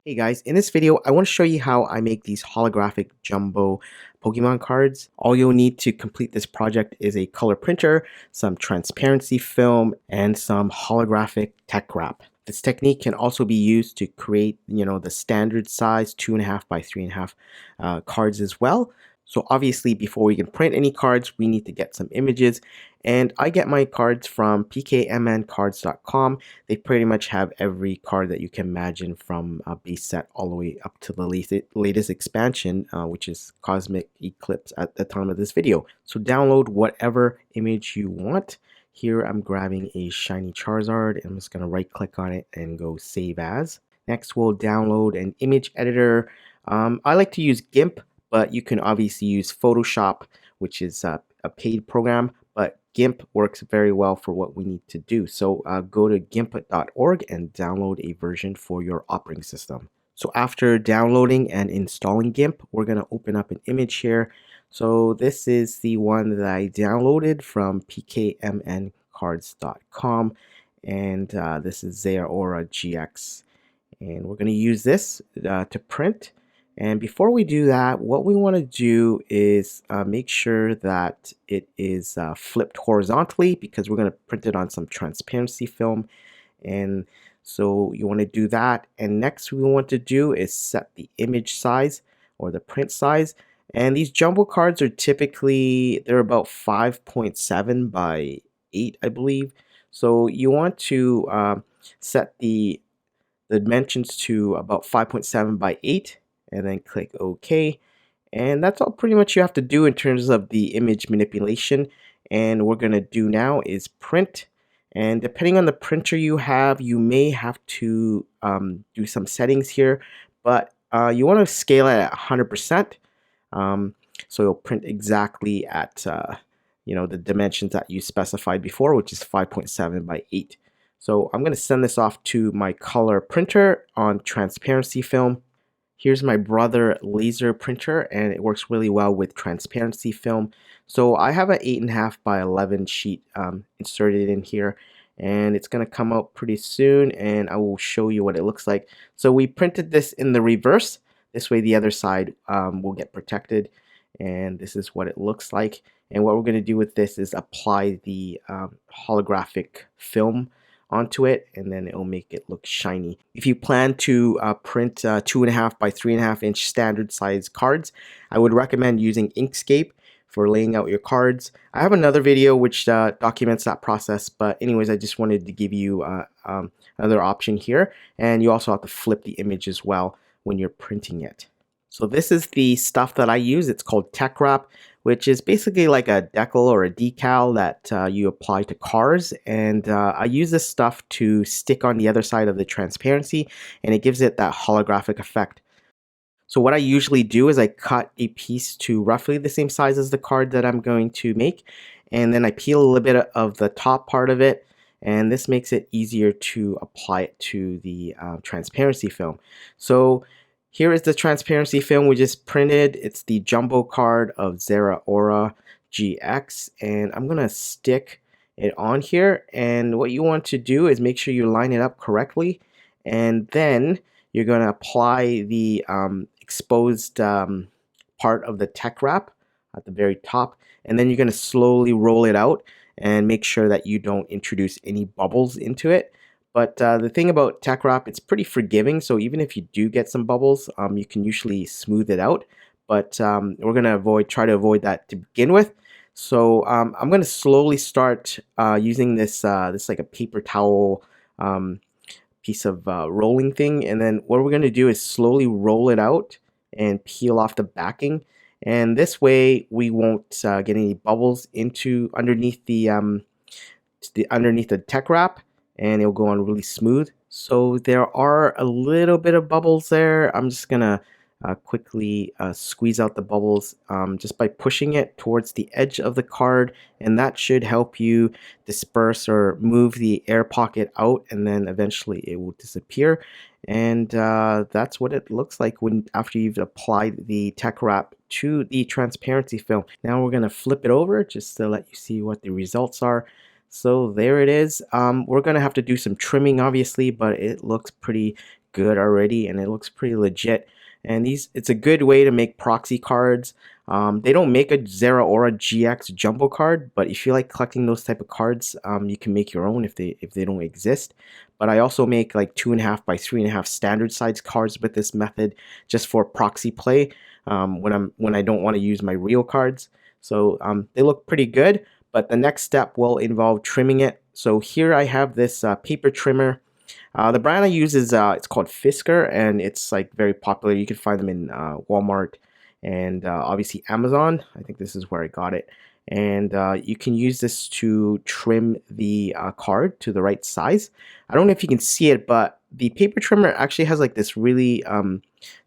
Hey guys, in this video, I want to show you how I make these holographic jumbo Pokemon cards. All you'll need to complete this project is a color printer, some transparency film, and some holographic TECKWRAP. This technique can also be used to create, the standard size 2.5 by 3.5 cards as well. So obviously, before we can print any cards, we need to get some images. And I get my cards from pkmncards.com. They pretty much have every card that you can imagine, from a base set all the way up to the latest expansion, which is Cosmic Eclipse at the time of this video. So download whatever image you want. Here I'm grabbing a shiny Charizard, and I'm just going to right click on it and go save as. Next we'll download an image editor. I like to use GIMP, but you can obviously use Photoshop, which is a paid program, but GIMP works very well for what we need to do. So go to gimp.org and download a version for your operating system. So after downloading and installing GIMP, we're going to open up an image here. So this is the one that I downloaded from pkmncards.com, and this is Aurona GX. And we're going to use this to print. And before we do that, what we want to do is make sure that it is flipped horizontally, because we're going to print it on some transparency film. And so you want to do that. And next we want to do is set the image size or the print size. And these jumbo cards are typically, they're about 5.7 by 8, I believe. So you want to set the dimensions to about 5.7 by 8. And then click OK. And that's all pretty much you have to do in terms of the image manipulation. And what we're going to do now is print. And depending on the printer you have, you may have to do some settings here, but you want to scale it at 100%. So it'll print exactly at the dimensions that you specified before, which is 5.7 by 8. So I'm going to send this off to my color printer on transparency film. Here's my Brother laser printer, and it works really well with transparency film. So I have an 8.5 by 11 sheet inserted in here, and it's going to come out pretty soon, and I will show you what it looks like. So we printed this in the reverse. This way the other side will get protected, and this is what it looks like. And what we're going to do with this is apply the holographic film onto it, and then it will make it look shiny. If you plan to print 2.5 by 3.5 inch standard size cards, I would recommend using Inkscape for laying out your cards. I have another video which documents that process, but anyways, I just wanted to give you another option here. And you also have to flip the image as well when you're printing it. So this is the stuff that I use. It's called TECKWRAP, which is basically like a decal or a decal that you apply to cars. And I use this stuff to stick on the other side of the transparency, and it gives it that holographic effect. So what I usually do is I cut a piece to roughly the same size as the card that I'm going to make, and then I peel a little bit of the top part of it, and this makes it easier to apply it to the transparency film. So here is the transparency film we just printed. It's the jumbo card of Aurona GX, and I'm going to stick it on here. And what you want to do is make sure you line it up correctly, and then you're going to apply the exposed part of the TECKWRAP at the very top, and then you're going to slowly roll it out and make sure that you don't introduce any bubbles into it. But the thing about TECKWRAP, it's pretty forgiving, so even if you do get some bubbles, you can usually smooth it out. But we're going to try to avoid that to begin with. So I'm going to slowly start using this like a paper towel piece of rolling thing, and then what we're going to do is slowly roll it out and peel off the backing. And this way we won't get any bubbles underneath the TECKWRAP, and it'll go on really smooth. So there are a little bit of bubbles there. I'm just gonna quickly squeeze out the bubbles just by pushing it towards the edge of the card, and that should help you disperse or move the air pocket out, and then eventually it will disappear. And that's what it looks like after you've applied the TECKWRAP to the transparency film. Now we're gonna flip it over just to let you see what the results are. So there it is. We're gonna have to do some trimming obviously, but it looks pretty good already, and it looks pretty legit. And it's a good way to make proxy cards. They don't make a Zeraora GX jumbo card, but if you like collecting those type of cards, you can make your own if they don't exist. But I also make like 2.5 by 3.5 standard size cards with this method just for proxy play when I don't want to use my real cards. So they look pretty good, but the next step will involve trimming it. So here I have this paper trimmer. The brand I use is it's called Fiskars, and it's like very popular. You can find them in Walmart and obviously Amazon. I think this is where I got it. And you can use this to trim the card to the right size. I don't know if you can see it, but the paper trimmer actually has like this really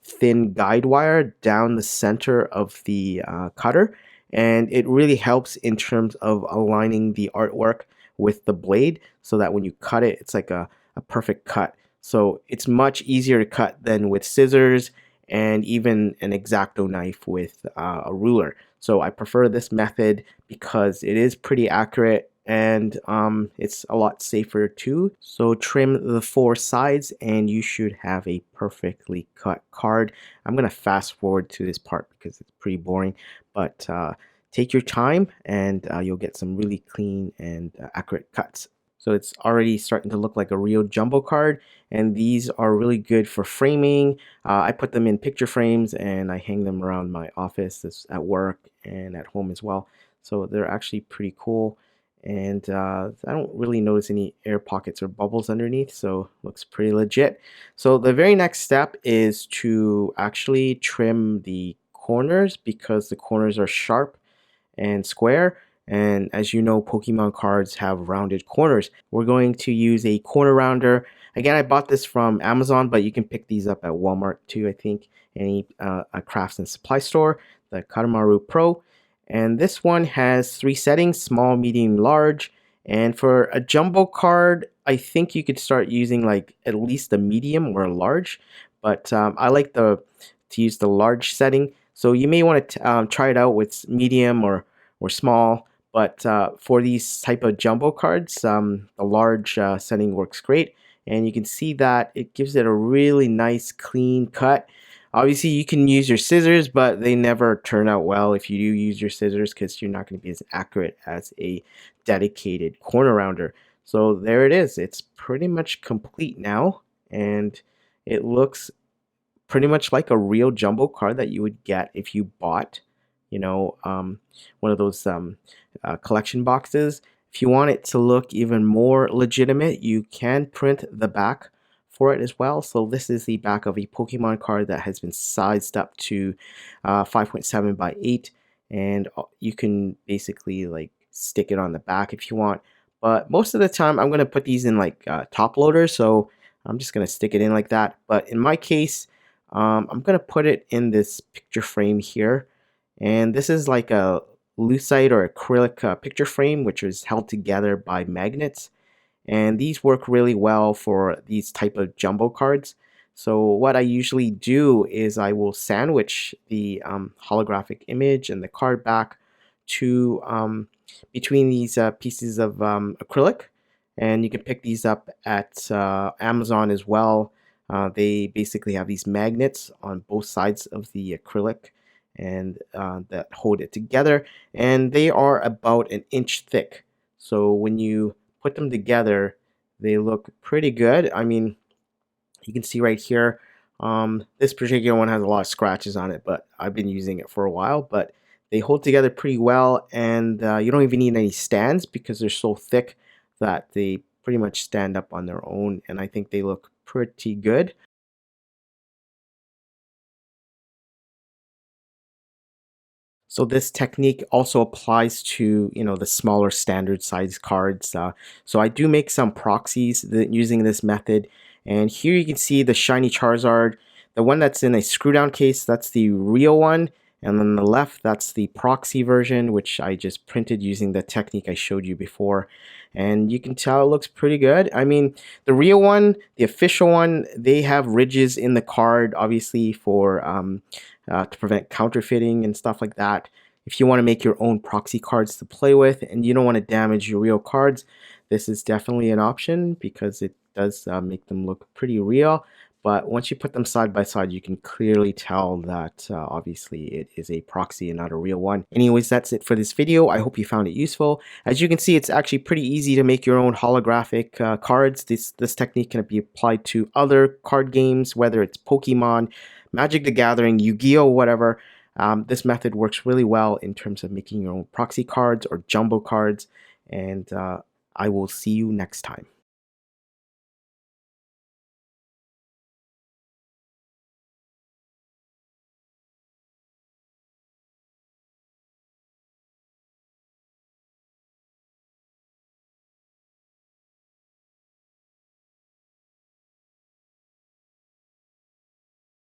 thin guide wire down the center of the cutter, and it really helps in terms of aligning the artwork with the blade so that when you cut it, it's like a perfect cut. So it's much easier to cut than with scissors and even an X-Acto knife with a ruler. So I prefer this method because it is pretty accurate, and it's a lot safer too. So trim the 4 sides and you should have a perfectly cut card. I'm gonna fast forward to this part because it's pretty boring, but take your time and you'll get some really clean and accurate cuts. So it's already starting to look like a real jumbo card, and these are really good for framing. I put them in picture frames and I hang them around my office at work and at home as well. So they're actually pretty cool, and I don't really notice any air pockets or bubbles underneath, so looks pretty legit. So the very next step is to actually trim the corners because the corners are sharp and square. And as you know, Pokemon cards have rounded corners. We're going to use a corner rounder. Again, I bought this from Amazon, but you can pick these up at Walmart too, I think. Any a crafts and supply store, the Kadomaru Pro. And this one has 3 settings: small, medium, large. And for a jumbo card, I think you could start using like at least a medium or a large. But I like to use the large setting. So you may want to try it out with medium or small. But for these type of jumbo cards, the large setting works great. And you can see that it gives it a really nice clean cut. Obviously, you can use your scissors, but they never turn out well if you do use your scissors because you're not going to be as accurate as a dedicated corner rounder. So there it is. It's pretty much complete now, and it looks pretty much like a real jumbo card that you would get if you bought, you know, one of those collection boxes. If you want it to look even more legitimate, you can print the back for it as well. So this is the back of a Pokemon card that has been sized up to 5.7 by 8, and you can basically like stick it on the back if you want. But most of the time I'm going to put these in like top loaders, so I'm just going to stick it in like that. But in my case, I'm going to put it in this picture frame here, and this is like a lucite or acrylic picture frame which is held together by magnets, and these work really well for these type of jumbo cards. So what I usually do is I will sandwich the holographic image and the card back to between these pieces of acrylic, and you can pick these up at Amazon as well. They basically have these magnets on both sides of the acrylic and that hold it together, and they are about an inch thick. So when you put them together, they look pretty good. I mean, you can see right here, this particular one has a lot of scratches on it, but I've been using it for a while. But they hold together pretty well, and you don't even need any stands because they're so thick that they pretty much stand up on their own, and I think they look pretty good. So this technique also applies to, you know, the smaller standard size cards. So I do make some proxies using this method. And here you can see the shiny Charizard. The one that's in a screw down case, that's the real one. And on the left, that's the proxy version, which I just printed using the technique I showed you before. And you can tell it looks pretty good. I mean, the real one, the official one, they have ridges in the card, obviously for to prevent counterfeiting and stuff like that. If you want to make your own proxy cards to play with and you don't want to damage your real cards, this is definitely an option because it does make them look pretty real. But once you put them side by side, you can clearly tell that obviously it is a proxy and not a real one. Anyways, that's it for this video. I hope you found it useful. As you can see, it's actually pretty easy to make your own holographic cards. This technique can be applied to other card games, whether it's Pokemon, Magic the Gathering, Yu-Gi-Oh, whatever. This method works really well in terms of making your own proxy cards or jumbo cards. And I will see you next time.